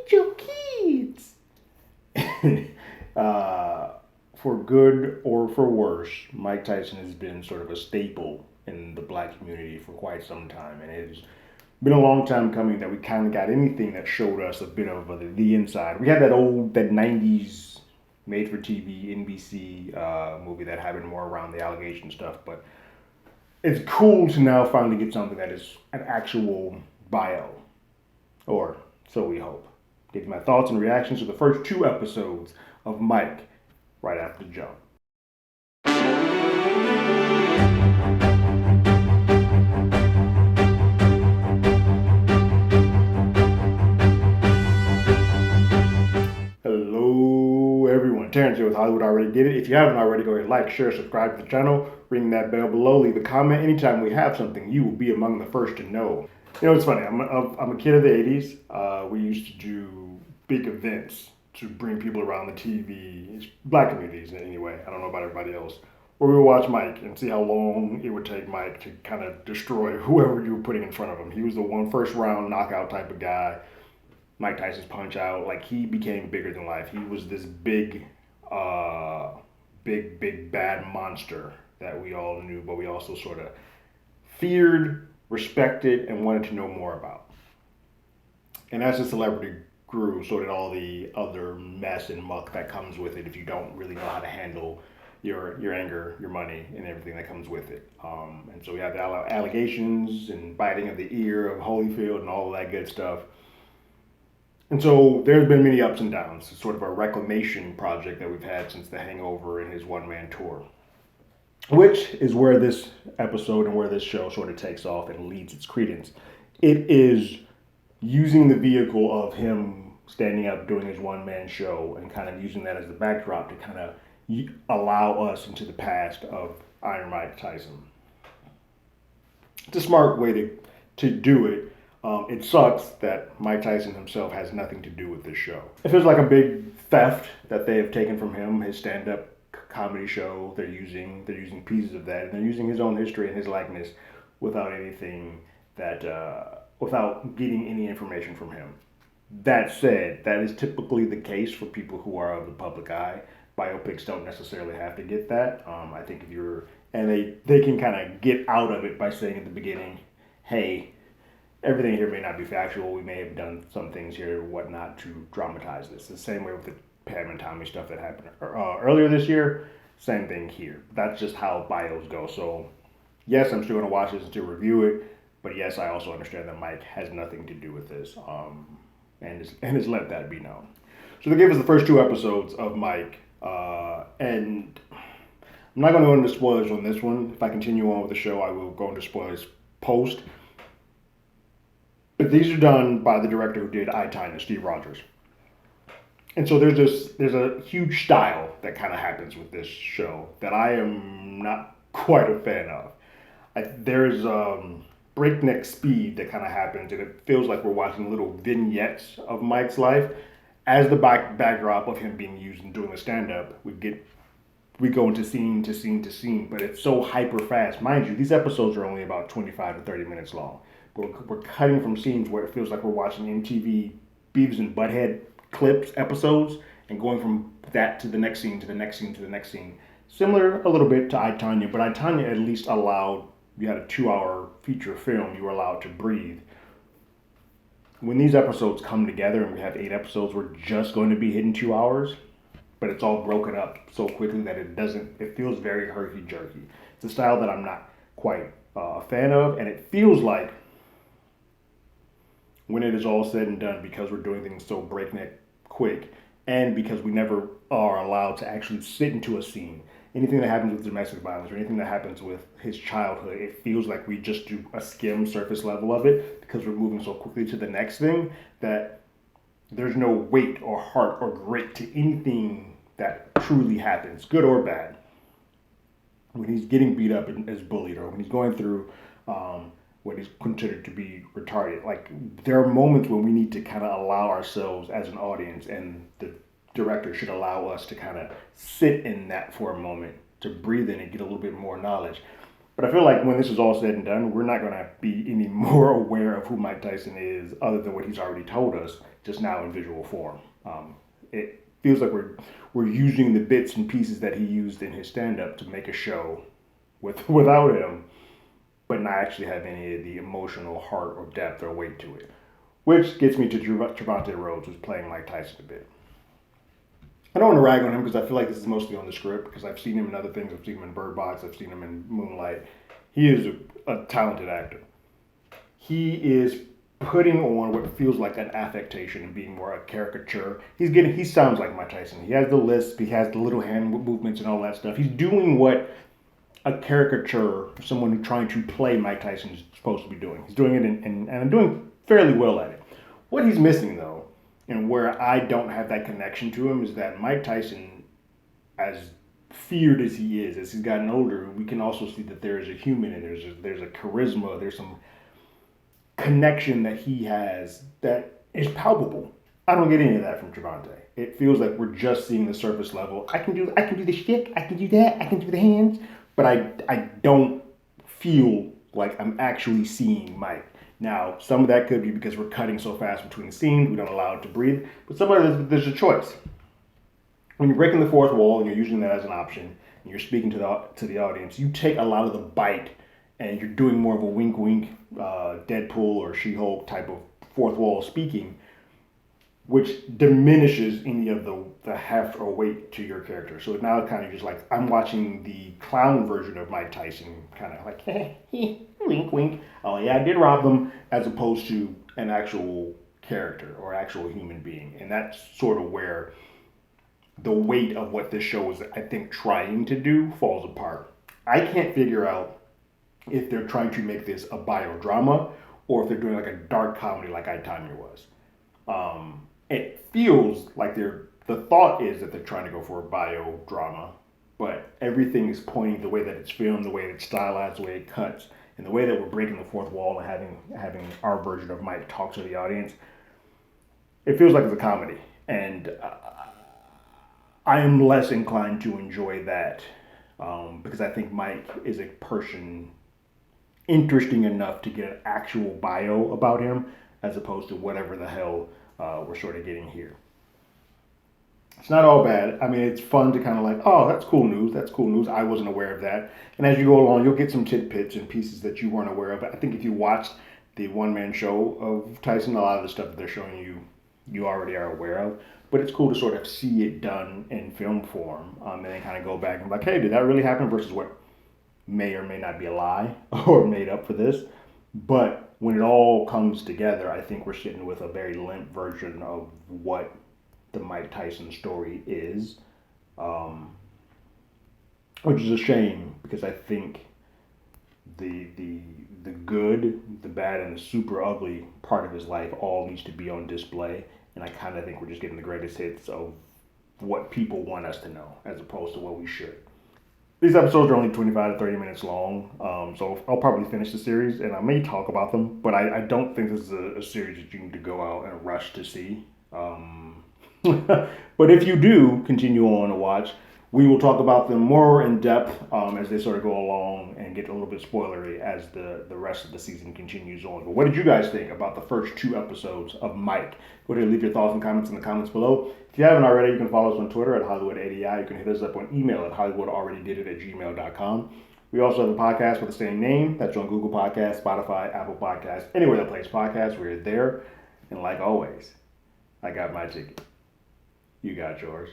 hate your kids. For good or for worse, Mike Tyson has been sort of a staple in the black community for quite some time, and it's been a long time coming that we kind of got anything that showed us a bit of the inside. We had that '90s made for TV NBC movie that happened more around the allegation stuff, but it's cool to now finally get something that is an actual bio, or so we hope. Give you my thoughts and reactions to the first two episodes of Mike right after the jump. Hello, everyone. Terrence here with Hollywood Already Did It. If you haven't already, go ahead, like, share, subscribe to the channel, ring that bell below, leave a comment. Anytime we have something, you will be among the first to know. You know, it's funny. I'm a kid of the '80s. We used to do big events to bring people around the TV, black communities anyway. I don't know about everybody else. Where we would watch Mike and see how long it would take Mike to kind of destroy whoever you were putting in front of him. He was the one first round knockout type of guy. Mike Tyson's Punch Out, like he became bigger than life. He was this big bad monster that we all knew, but we also sort of feared, respected, and wanted to know more about. And as the celebrity grew, so did all the other mess and muck that comes with it if you don't really know how to handle your anger, your money, and everything that comes with it. And so we have the allegations and biting of the ear of Holyfield and all of that good stuff. And so there's been many ups and downs. It's sort of a reclamation project that we've had since The Hangover and his one-man tour, which is where this episode and where this show sort of takes off and leads its credence. It is using the vehicle of him standing up doing his one-man show and kind of using that as the backdrop to kind of allow us into the past of Iron Mike Tyson. It's a smart way to do it. It sucks that Mike Tyson himself has nothing to do with this show. It feels like a big theft that they have taken from him, his stand-up comedy show. They're using pieces of that, and they're using his own history and his likeness without anything without getting any information from him. That said, that is typically the case for people who are of the public eye. Biopics don't necessarily have to get that. I think if you're, and they can kind of get out of it by saying at the beginning, hey, everything here may not be factual. We may have done some things here or whatnot to dramatize this. The same way with the Pam and Tommy stuff that happened earlier this year. Same thing here. That's just how bios go. So, yes, I'm still going to watch this and to review it. But yes, I also understand that Mike has nothing to do with this, and has let that be known. So they gave us the first two episodes of Mike, and I'm not going to go into spoilers on this one. If I continue on with the show, I will go into spoilers post. But these are done by the director who did I, Tonya, Steve Rogers. And so there's a huge style that kind of happens with this show that I am not quite a fan of. There's breakneck speed that kind of happens, and it feels like we're watching little vignettes of Mike's life as the backdrop of him being used and doing the stand-up. We go into scene to scene to scene, but it's so hyper fast. Mind you, these episodes are only about 25 to 30 minutes long. We're cutting from scenes where it feels like we're watching MTV Beavis and Butthead clips, episodes, and going from that to the next scene, to the next scene, to the next scene. Similar a little bit to I, Tonya, but I, Tonya at least allowed, you had a 2-hour feature film, you were allowed to breathe. When these episodes come together and we have 8 episodes, we're just going to be hitting 2 hours, but it's all broken up so quickly that it feels very herky-jerky. It's a style that I'm not quite a fan of, and it feels like when it is all said and done, because we're doing things so breakneck quick, and because we never are allowed to actually sit into a scene, anything that happens with domestic violence or anything that happens with his childhood, it feels like we just do a skim surface level of it because we're moving so quickly to the next thing that there's no weight or heart or grit to anything that truly happens, good or bad. When he's getting beat up and is bullied, or when he's going through what is considered to be retarded. Like, there are moments when we need to kind of allow ourselves as an audience, and the director should allow us to kind of sit in that for a moment, to breathe in and get a little bit more knowledge. But I feel like when this is all said and done, we're not going to be any more aware of who Mike Tyson is other than what he's already told us, just now in visual form. It feels like we're using the bits and pieces that he used in his stand-up to make a show without him, but not actually have any of the emotional heart or depth or weight to it. Which gets me to Trevante Rhodes, who's playing Mike Tyson a bit. I don't want to rag on him because I feel like this is mostly on the script because I've seen him in other things. I've seen him in Bird Box. I've seen him in Moonlight. He is a talented actor. He is putting on what feels like an affectation and being more a caricature. He sounds like Mike Tyson. He has the lisp. He has the little hand movements and all that stuff. He's doing what a caricature, someone trying to play Mike Tyson is supposed to be doing. He's doing it and doing fairly well at it. What he's missing though, and where I don't have that connection to him, is that Mike Tyson, as feared as he is, as he's gotten older, we can also see that there is a human and there's a charisma, there's some connection that he has that is palpable. I don't get any of that from Trevante. It feels like we're just seeing the surface level. I can do the shtick, I can do that, I can do the hands, but I don't feel like I'm actually seeing Mike. Now, some of that could be because we're cutting so fast between scenes, we don't allow it to breathe, but some of it, there's a choice. When you're breaking the fourth wall and you're using that as an option, and you're speaking to the audience, you take a lot of the bite and you're doing more of a wink wink, Deadpool or She-Hulk type of fourth wall speaking, which diminishes any of the heft or weight to your character. So now it's kind of just like I'm watching the clown version of Mike Tyson, kind of like wink wink. Oh yeah, I did rob them, as opposed to an actual character or actual human being, and that's sort of where the weight of what this show is, I think, trying to do falls apart. I can't figure out if they're trying to make this a biodrama or if they're doing like a dark comedy like I, Tonya was. It feels like the thought is that they're trying to go for a biodrama, but everything is pointing the way that it's filmed, the way it's stylized, the way it cuts, and the way that we're breaking the fourth wall and having our version of Mike talk to the audience. It feels like it's a comedy, and I am less inclined to enjoy that because I think Mike is a person interesting enough to get an actual bio about him as opposed to whatever the hell we're sort of getting here. It's not all bad. I mean, it's fun to kind of like, oh, that's cool news. That's cool news. I wasn't aware of that. And as you go along, you'll get some tidbits and pieces that you weren't aware of. I think if you watched the one-man show of Tyson, a lot of the stuff that they're showing you, you already are aware of. But it's cool to sort of see it done in film form and then kind of go back and be like, hey, did that really happen versus what may or may not be a lie or made up for this. But when it all comes together, I think we're sitting with a very limp version of what the Mike Tyson story is, which is a shame because I think the good, the bad, and the super ugly part of his life all needs to be on display. And I kind of think we're just getting the greatest hits of what people want us to know as opposed to what we should. These episodes are only 25 to 30 minutes long, so I'll probably finish the series, and I may talk about them, but I don't think this is a series that you need to go out and rush to see. But if you do continue on to watch, we will talk about them more in depth as they sort of go along and get a little bit spoilery as the rest of the season continues on. But what did you guys think about the first 2 episodes of Mike? Go ahead and leave your thoughts and comments in the comments below. If you haven't already, you can follow us on Twitter at HollywoodADI. You can hit us up on email at HollywoodAlreadyDidIt@gmail.com. We also have a podcast with the same name. That's on Google Podcasts, Spotify, Apple Podcasts, anywhere that plays podcasts. We're there. And like always, I got my ticket. You got yours.